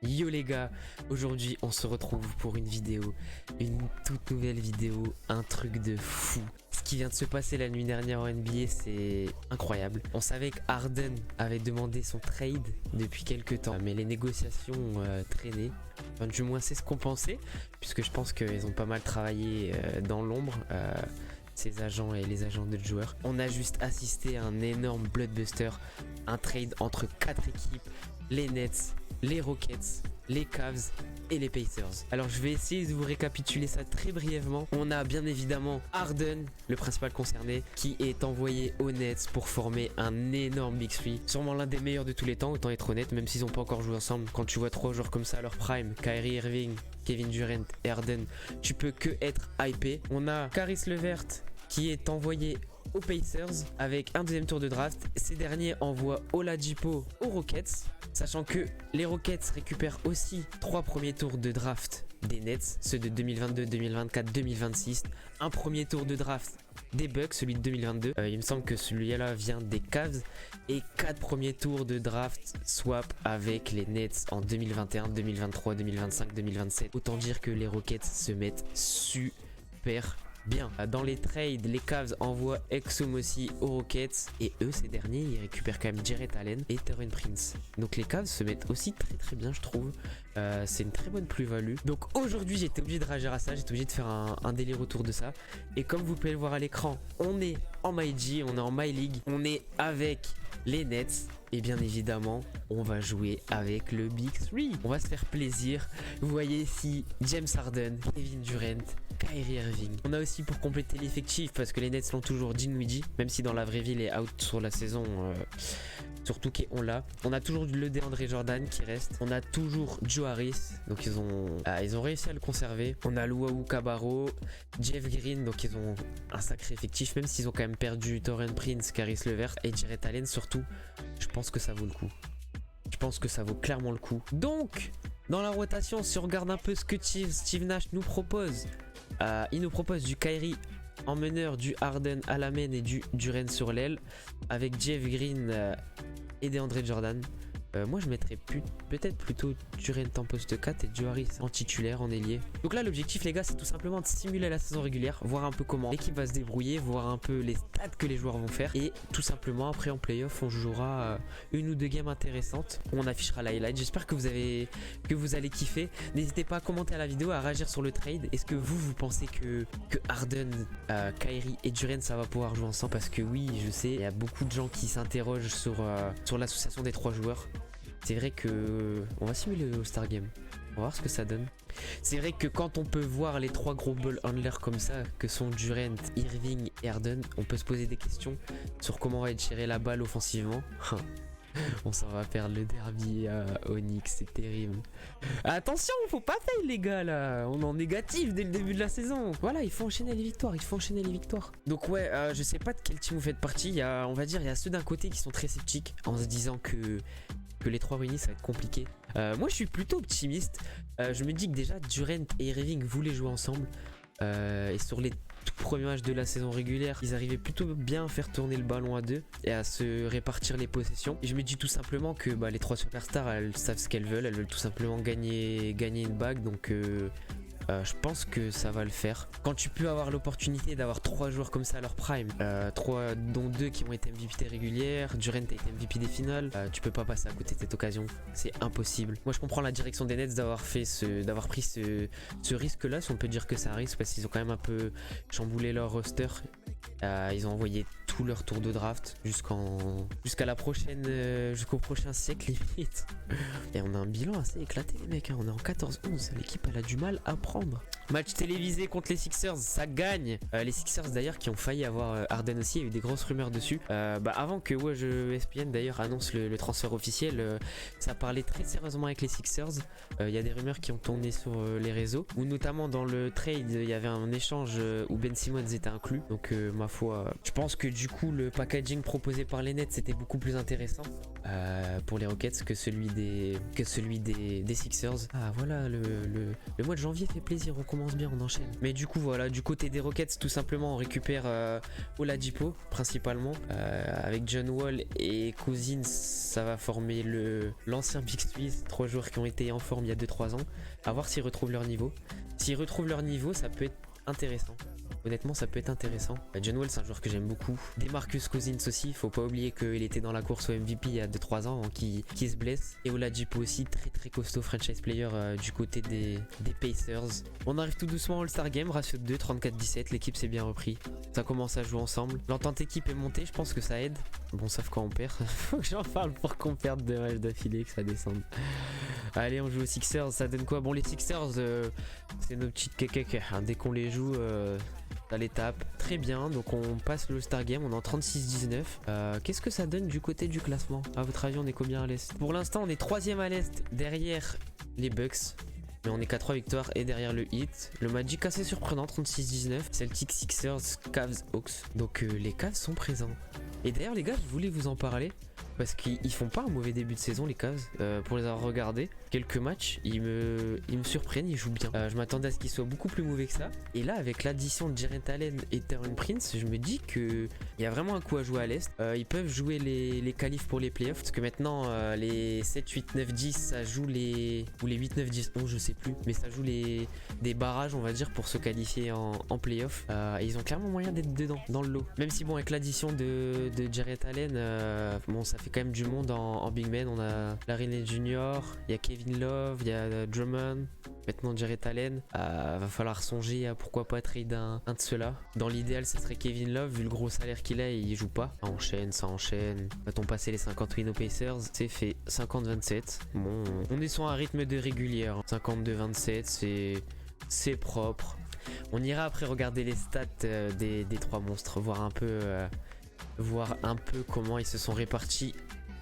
Yo les gars, aujourd'hui on se retrouve pour une vidéo, une toute nouvelle vidéo, un truc de fou. Ce qui vient de se passer la nuit dernière en NBA, c'est incroyable. On savait que Harden avait demandé son trade depuis quelques temps, mais les négociations traînaient. Enfin, du moins c'est ce qu'on pensait, puisque je pense qu'ils ont pas mal travaillé dans l'ombre. Ses agents et les agents de joueurs. On a juste assisté à un énorme bloodbuster, un trade entre 4 équipes, les Nets, les Rockets, les Cavs et les Pacers. Alors je vais essayer de vous récapituler ça très brièvement. On a bien évidemment Harden, le principal concerné, qui est envoyé aux Nets pour former un énorme Big Three. Sûrement l'un des meilleurs de tous les temps, autant être honnête, même s'ils n'ont pas encore joué ensemble. Quand tu vois 3 joueurs comme ça à leur prime, Kyrie Irving, Kevin Durant et Harden, tu peux que être hypé. On a Caris LeVert qui est envoyé aux Pacers avec un deuxième tour de draft. Ces derniers envoient Oladipo aux Rockets, sachant que les Rockets récupèrent aussi 3 premiers tours de draft des Nets, ceux de 2022, 2024, 2026, un premier tour de draft des Bucks, celui de 2022. Il me semble que celui-là vient des Cavs, et 4 premiers tours de draft swap avec les Nets en 2021, 2023, 2025, 2027. Autant dire que les Rockets se mettent super bien. Dans les trades, les Cavs envoient Exum aussi aux Rockets, et eux, ces derniers, ils récupèrent quand même Jarrett Allen et Taurean Prince. Donc les Cavs se mettent aussi très bien, je trouve. C'est une très bonne plus-value. Donc aujourd'hui, j'étais obligé de réagir à ça, j'étais obligé de faire un délire autour de ça. Et comme vous pouvez le voir à l'écran, on est en MyG, on est en My League, on est avec les Nets. Et bien évidemment, on va jouer avec le Big Three. On va se faire plaisir. Vous voyez ici James Harden, Kevin Durant, Kyrie Irving. On a aussi pour compléter l'effectif, parce que les Nets l'ont toujours, Dinwiddie, même si dans la vraie vie il est out sur la saison. Surtout qu'on l'a. On a toujours le DeAndre Jordan qui reste. On a toujours Joe Harris. Donc ils ont réussi à le conserver. On a Luau Cabarro, Jeff Green. Donc ils ont un sacré effectif, même s'ils ont quand même perdu Taurean Prince, Caris LeVert et Jarrett Allen surtout. Je pense que ça vaut le coup. Je pense que ça vaut clairement le coup. Donc, dans la rotation, si on regarde un peu ce que Steve Nash nous propose, il nous propose du Kyrie en meneur, du Harden à la main et du Durant sur l'aile, avec Jeff Green et DeAndre Jordan. Moi je mettrais peut-être plutôt Durant en poste 4 et Joe Harris en titulaire, en ailier. Donc là l'objectif les gars, c'est tout simplement de simuler la saison régulière, voir un peu comment l'équipe va se débrouiller, voir un peu les stats que les joueurs vont faire, et tout simplement après en playoff on jouera une ou deux games intéressantes, on affichera l'highlight. J'espère que vous allez kiffer. N'hésitez pas à commenter à la vidéo, à réagir sur le trade. Est-ce que vous pensez que Harden, Kyrie et Durant ça va pouvoir jouer ensemble? Parce que oui, je sais, il y a beaucoup de gens qui s'interrogent sur l'association des 3 joueurs. C'est vrai que on va simuler le All-Star Game. On va voir ce que ça donne. C'est vrai que quand on peut voir les 3 gros ball handlers comme ça, que sont Durant, Irving et Harden, on peut se poser des questions sur comment va être gérée la balle offensivement. On s'en va perdre le derby à Onyx, c'est terrible. Attention, faut pas fail les gars là. On est en négatif dès le début de la saison. Voilà, il faut enchaîner les victoires, Donc ouais, je sais pas de quel team vous faites partie. On va dire, il y a ceux d'un côté qui sont très sceptiques en se disant que les 3 réunis ça va être compliqué. Moi je suis plutôt optimiste. Je me dis que déjà Durant et Irving voulaient jouer ensemble. Et sur les tout premiers matchs de la saison régulière, ils arrivaient plutôt bien à faire tourner le ballon à 2 et à se répartir les possessions. Et je me dis tout simplement que les 3 superstars, elles savent ce qu'elles veulent tout simplement gagner une bague. Donc je pense que ça va le faire. Quand tu peux avoir l'opportunité d'avoir 3 joueurs comme ça à leur prime, 3 dont 2 qui ont été MVP régulières, Durant a été MVP des finales, tu peux pas passer à côté de cette occasion, c'est impossible. Moi je comprends la direction des Nets d'avoir pris ce risque là, si on peut dire que c'est un risque, parce qu'ils ont quand même un peu chamboulé leur roster. Ils ont envoyé tout leur tour de draft jusqu'à la prochaine, jusqu'au prochain siècle limite. Et on a un bilan assez éclaté les mecs, hein. On est en 14-11, l'équipe elle a du mal à prendre. Match télévisé contre les Sixers, ça gagne. Les Sixers d'ailleurs qui ont failli avoir Harden aussi, il y a eu des grosses rumeurs dessus. Avant que ESPN d'ailleurs annonce le transfert officiel, ça parlait très sérieusement avec les Sixers. Il y a des rumeurs qui ont tourné sur les réseaux, où notamment dans le trade il y avait un échange où Ben Simmons était inclus. Donc ma foi, je pense que du coup le packaging proposé par les Nets c'était beaucoup plus intéressant pour les Rockets que celui des Sixers. Ah voilà, le mois de janvier fait plaisir, on commence bien, on enchaîne. Mais du coup voilà, du côté des Rockets, tout simplement on récupère Oladipo principalement, avec John Wall et Cousins. Ça va former l'ancien Big Swiss, 3 joueurs qui ont été en forme il y a 2-3 ans. À voir s'ils retrouvent leur niveau. S'ils retrouvent leur niveau, ça peut être intéressant. Honnêtement, ça peut être intéressant. John Wall, c'est un joueur que j'aime beaucoup. Demarcus Cousins aussi. Faut pas oublier qu'il était dans la course au MVP il y a 2-3 ans, hein, qui se blesse. Et Oladipo aussi, très costaud franchise player du côté des Pacers. On arrive tout doucement au All-Star Game, ratio de 2, 34-17. L'équipe s'est bien repris. Ça commence à jouer ensemble. L'entente équipe est montée, je pense que ça aide. Bon, sauf quand on perd. Faut que j'en parle pour qu'on perde 2 matchs d'affilée, que ça descende. Allez, on joue aux Sixers. Ça donne quoi? Bon, les Sixers, c'est nos petites kékékés. Hein. Dès qu'on les joue, ça les tape. Très bien, donc on passe le All-Star Game. On est en 36-19. Qu'est-ce que ça donne du côté du classement? À votre avis, on est combien à l'Est? Pour l'instant, on est 3ème à l'Est, derrière les Bucks. Mais on est qu'à 3 victoires et derrière le Heat. Le Magic assez surprenant, 36-19. Celtics, Sixers, Cavs, Hawks. Donc les Cavs sont présents. Et d'ailleurs les gars, je voulais vous en parler. Parce qu'ils font pas un mauvais début de saison les Cavs. Pour les avoir regardés quelques matchs, ils me surprennent, ils jouent bien. Je m'attendais à ce qu'ils soient beaucoup plus mauvais que ça. Et là avec l'addition de Jarrett Allen et Taurean Prince, je me dis que il y a vraiment un coup à jouer à l'Est. Ils peuvent jouer les qualifs pour les playoffs. Parce que maintenant les 7, 8, 9, 10 ça joue les... Ou les 8, 9, 10, 11 je sais plus. Mais ça joue des barrages on va dire pour se qualifier en playoffs. Et ils ont clairement moyen d'être dedans, dans le lot. Même si bon avec l'addition de Jarrett Allen, bon ça fait quand même du monde en big man. On a Larry Jr, il y a Kevin Love, il y a Drummond, maintenant Jarrett Allen. Va falloir songer à pourquoi pas trade un de ceux-là. Dans l'idéal ce serait Kevin Love, vu le gros salaire qu'il a, il joue pas. Ça enchaîne. Va-t-on passer les 50 wins aux Pacers? C'est fait. 50-27. Bon, on est sur un rythme de régulière. 52-27, c'est propre. On ira après regarder les stats des 3 monstres, voir un peu comment ils se sont répartis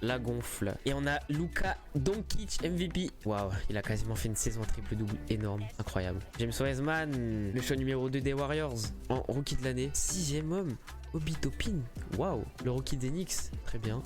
la gonfle. Et on a Luka Doncic MVP. Waouh, il a quasiment fait une saison triple-double énorme, incroyable. James Wiseman, le choix numéro 2 des Warriors en rookie de l'année. 6ème homme, Obi Toppin. Waouh, le rookie des Knicks, très bien.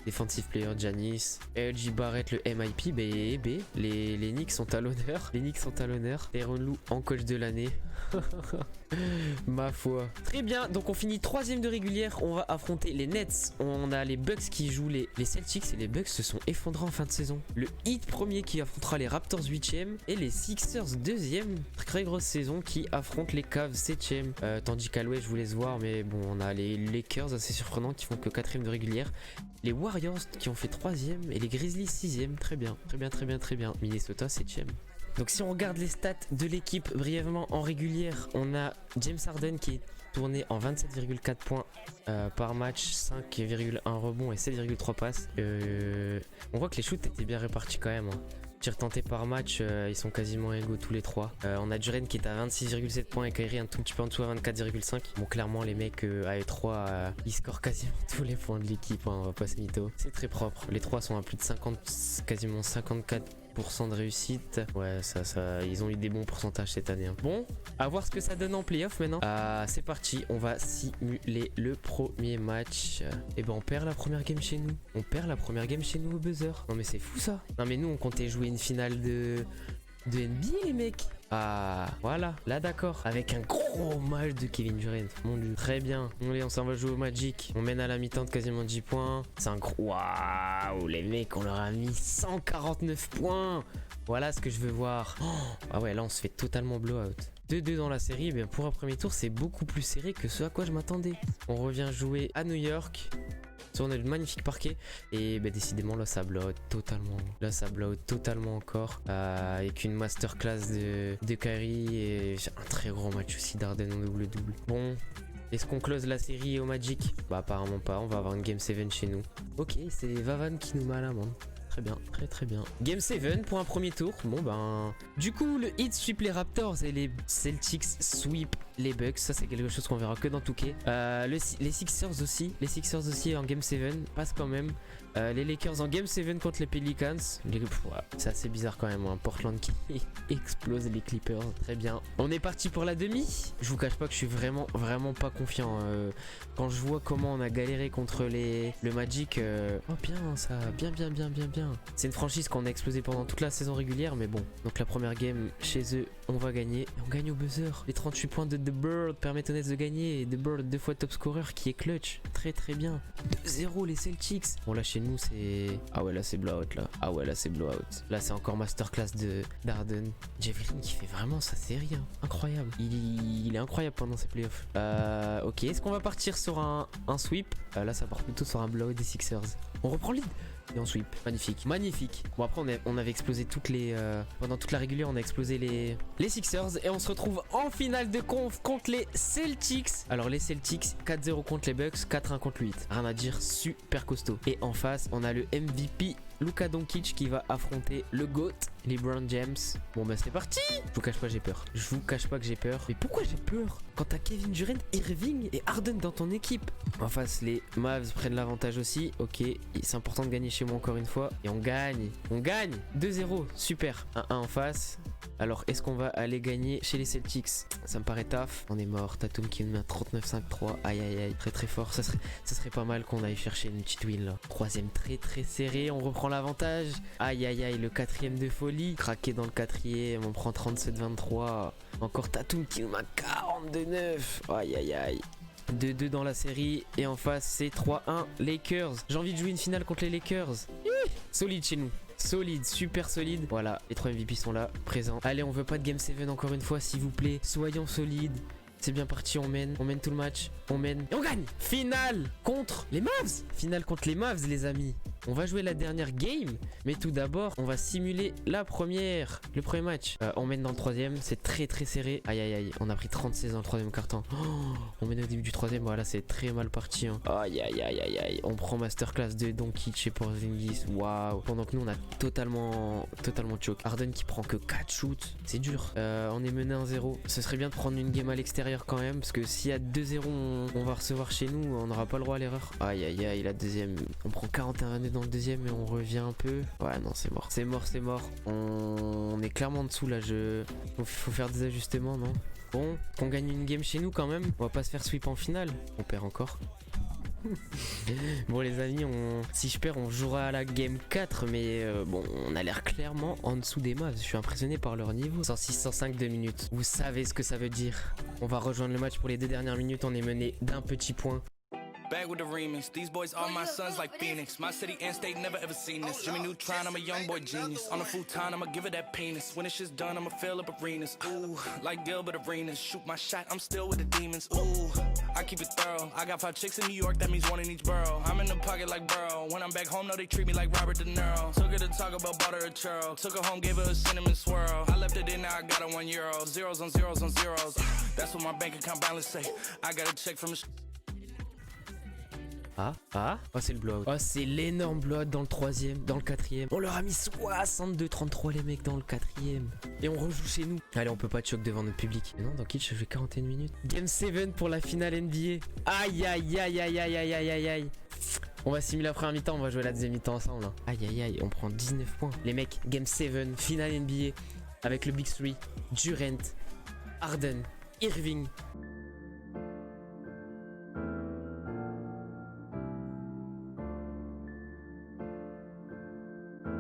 Defensive player Giannis, LG Barrett le MIP, les Knicks sont à l'honneur. Tyronn Lue en coach de l'année. Ma foi. Très bien, donc on finit 3ème de régulière. On va affronter les Nets. On a les Bucks qui jouent les Celtics et les Bucks se sont effondrés en fin de saison. Le Heat premier qui affrontera les Raptors 8ème et les Sixers 2ème. Très grosse saison qui affrontent les Cavs 7ème. Tandis qu'à l'ouest je vous laisse voir, mais bon on a les Lakers assez surprenants qui font que 4ème de régulière. Les Warriors qui ont fait 3ème et les Grizzlies 6ème. Très bien. Minnesota 7ème. Donc si on regarde les stats de l'équipe brièvement en régulière, on a James Harden qui est tourné en 27,4 points par match, 5,1 rebonds et 7,3 passes. On voit que les shoots étaient bien répartis quand même. Hein. Tirs tentés par match, ils sont quasiment égaux tous les 3. On a Duren qui est à 26,7 points et Kyrie un tout petit peu en dessous à 24,5. Bon clairement les mecs à E3 ils scorent quasiment tous les points de l'équipe, hein, on va pas se mytho. C'est très propre, les 3 sont à plus de 50, quasiment 54% de réussite. Ouais ils ont eu des bons pourcentages cette année. Hein. Bon, à voir ce que ça donne en playoff maintenant. C'est parti, on va simuler le premier match. Et ben on perd la première game chez nous. Au buzzer. Non mais c'est fou ça. Non mais nous on comptait jouer une finale de NBA les mecs. Ah voilà, là d'accord. Avec un gros match de Kevin Durant. Mon dieu. Très bien. Allez, on s'en va jouer au Magic. On mène à la mi-temps de quasiment 10 points. C'est un gros... Waouh, les mecs, on leur a mis 149 points. Voilà ce que je veux voir. Oh, ah ouais, là on se fait totalement blowout. 2-2 dans la série, bien pour un premier tour, c'est beaucoup plus serré que ce à quoi je m'attendais. On revient jouer à New York. On a le magnifique parquet et bah, décidément là ça blowout totalement encore avec une masterclass de Kyrie et un très gros match aussi d'Harden en double-double. Bon, est-ce qu'on close la série au Magic? Bah apparemment pas, on va avoir une Game 7 chez nous. Ok, c'est Vavan qui nous met à l'amende. Très bien, très bien. Game 7 pour un premier tour. Bon ben... Du coup, le Heat sweep les Raptors et les Celtics sweep les Bucks. Ça, c'est quelque chose qu'on verra que dans Touquet. Les Sixers aussi. Les Sixers aussi en Game 7 passent quand même. Les Lakers en Game 7 contre les Pelicans. C'est assez bizarre quand même. Hein. Portland qui explose les Clippers. Très bien. On est parti pour la demi. Je vous cache pas que je suis vraiment pas confiant. Quand je vois comment on a galéré contre le Magic. Oh bien ça. Bien. C'est une franchise qu'on a explosé pendant toute la saison régulière. Mais bon. Donc la première game chez eux, on va gagner. Et on gagne au buzzer. Les 38 points de The Bird permettent aux Nets de gagner. Et The Bird 2 fois top scorer qui est clutch. Très bien. 2-0 les Celtics. Bon là chez nous c'est... Ah ouais là c'est blowout là. Ah ouais là c'est blowout. Là c'est encore masterclass d'Harden. Jeff Green qui fait vraiment sa série. Hein. Incroyable. Il est incroyable pendant ses playoffs. Ok. Est-ce qu'on va partir sur un sweep? Là ça part plutôt sur un blowout des Sixers. On reprend le lead. Et on sweep. Magnifique. Bon après on avait explosé toutes les... pendant toute la régulière on a explosé les Sixers. Et on se retrouve en finale de conf contre les Celtics. Alors les Celtics 4-0 contre les Bucks, 4-1 contre le 8. Rien à dire, super costaud. Et en face on a le MVP Luka Doncic qui va affronter le GOAT LeBron James. Bon bah c'est parti. Je vous cache pas que j'ai peur. Mais pourquoi j'ai peur quand t'as Kevin Durant, Irving et Harden dans ton équipe? En face les Mavs prennent l'avantage aussi. Ok, c'est important de gagner chez moi encore une fois. Et on gagne 2-0, super. 1-1 en face. Alors est-ce qu'on va aller gagner chez les Celtics? Ça me paraît taf. On est mort. Tatum qui met un 39-5-3. Aïe. Très fort. Ça serait pas mal qu'on aille chercher une petite win là. Troisième très serré. On reprend l'avantage. Aïe. Le quatrième de folie. Craqué dans le quatrième. On prend 37-23. Encore Tatum qui met un 42-9. Aïe. 2-2 dans la série. Et en face c'est 3-1 Lakers. J'ai envie de jouer une finale contre les Lakers. Solide chez nous. Solide, super solide. Voilà, les 3 MVP sont là, présents. Allez, on veut pas de Game 7 encore une fois, s'il vous plaît. Soyons solides. C'est bien parti, on mène tout le match. On mène et on gagne. Finale contre les Mavs. Finale contre les Mavs, les amis. On va jouer la dernière game, mais tout d'abord, on va simuler le premier match. On mène dans le troisième, c'est très serré. Aïe, on a pris 36 dans le troisième quart-temps. Oh, on mène au début du troisième, voilà, c'est très mal parti. Hein. Aïe. On prend masterclass de Doncic et Porzingis. Waouh. Pendant que nous, on a totalement choke. Harden qui prend que 4 shoots, c'est dur. On est mené 1-0. Ce serait bien de prendre une game à l'extérieur quand même, parce que s'il y a 2-0, on va recevoir chez nous, on n'aura pas le droit à l'erreur. Aïe, la deuxième, on prend 41 dans le deuxième et on revient un peu. Ouais non c'est mort. On est clairement en dessous là. Faut faire des ajustements, non? Bon, qu'on gagne une game chez nous quand même. On va pas se faire sweep en finale. On perd encore. Bon les amis, si je perds on jouera à la game 4. Mais bon, on a l'air clairement en dessous des Mavs. Je suis impressionné par leur niveau. 106-105 2 minutes. Vous savez ce que ça veut dire. On va rejoindre le match pour les 2 dernières minutes. On est mené d'1 petit point. Back with the remix. These boys are my sons like Phoenix. My city and state never ever seen this. Jimmy Neutron, I'm a young boy genius. On a futon, I'ma give it that penis. When this shit's done, I'ma fill up arenas. Ooh, like Gilbert Arenas. Shoot my shot, I'm still with the demons. Ooh, I keep it thorough. I got 5 chicks in New York, that means 1 in each borough. I'm in the pocket like Burrow. When I'm back home, no, they treat me like Robert De Niro. Took her to talk about butter or churro. Took her home, gave her a cinnamon swirl. I left it in, now I got her €1. Zeros on zeros on zeros. That's what my bank account balance say. I got a check from a... Oh c'est le blowout. Oh c'est l'énorme blowout dans le troisième, dans le quatrième. On leur a mis 62-33 les mecs dans le quatrième. Et on rejoue chez nous. Allez, on peut pas choc devant notre public. Mais non, dans Kitsch, je fais 41 minutes. Game 7 pour la finale NBA. Aïe. On va simuler la première mi-temps, on va jouer la deuxième mi-temps ensemble. Hein. Aïe, on prend 19 points. Les mecs, Game 7, finale NBA. Avec le Big 3, Durant, Harden, Irving.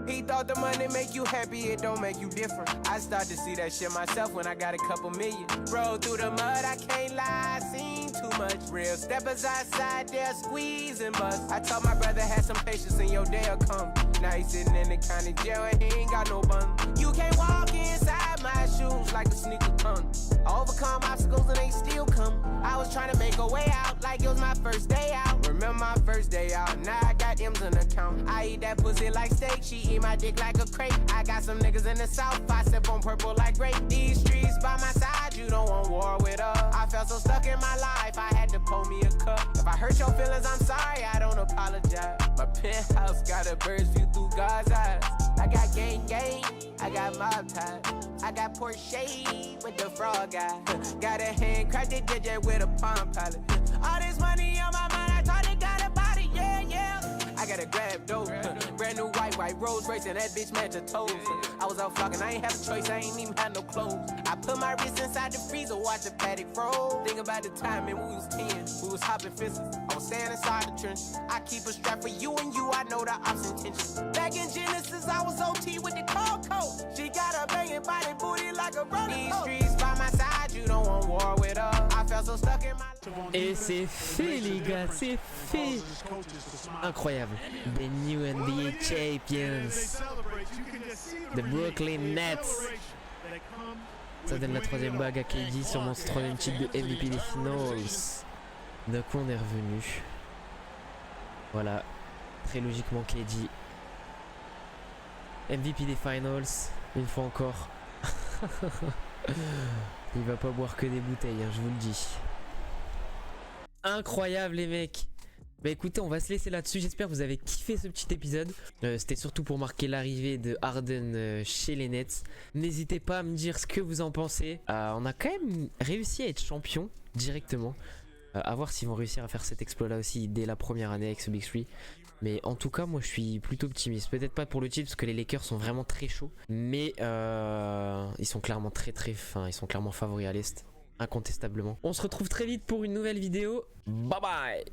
He thought the money make you happy, it don't make you different. I start to see that shit myself when I got a couple million. Roll through the mud, I can't lie, I seen too much. Real steppers outside there squeezing bust. I told my brother had some patience and your day'll come. Now he's sitting in the county jail and he ain't got no bun. You can't walk inside my shoes like a sneaker ton. I overcome obstacles and they still come. I was trying to make a way out like it was my first day out. Remember my first day out, now I got M's in the account. I eat that pussy like steak, she eat my dick like a crepe. I got some niggas in the south, I sip on purple like grape. These streets by my side, you don't want war with us. I felt so stuck in my life, I had to pour me a cup. If I hurt your feelings, I'm sorry, I don't apologize. My penthouse got a bird's view through God's eyes. I got gang, I got mob ties. I got Porsche with the frog guy. Got a handcrafted DJ with a palm pilot. All this money on my mind, I thought it got a body, yeah, yeah. I got a grab dope, brand new white Rolls Royce and that bitch match her toes. I was out flocking, I ain't have a choice, I ain't even had no clothes. I put my wrist inside the freezer, watch the paddock roll. Think about the time when we was 10, we was hopping fences. I was staying inside the trench. I keep a strap for you and you, I know the ops intentions. Back in Genesis, I was OT with the Coco. She got a banging body booty like a roller. These streets by my side, you don't want war with her. I felt so stuck in my. Et c'est fait les gars, c'est fait. Incroyable. The new NBA champions. The Brooklyn Nets. Ça donne la troisième bague à KD sur mon troisième titre de MVP des finals. D'un coup on est revenu. Voilà. Très logiquement KD. MVP des finals. Une fois encore. Il va pas boire que des bouteilles, hein, je vous le dis. Incroyable les mecs. Bah écoutez, on va se laisser là-dessus. J'espère que vous avez kiffé ce petit épisode. C'était surtout pour marquer l'arrivée de Harden chez les Nets. N'hésitez pas à me dire ce que vous en pensez. On a quand même réussi à être champion directement. À voir s'ils vont réussir à faire cet exploit-là aussi dès la première année avec ce Big 3. Mais en tout cas, moi je suis plutôt optimiste. Peut-être pas pour le titre parce que les Lakers sont vraiment très chauds. Mais ils sont clairement ils sont clairement favoris à l'Est. Incontestablement. On se retrouve très vite pour une nouvelle vidéo. Bye bye.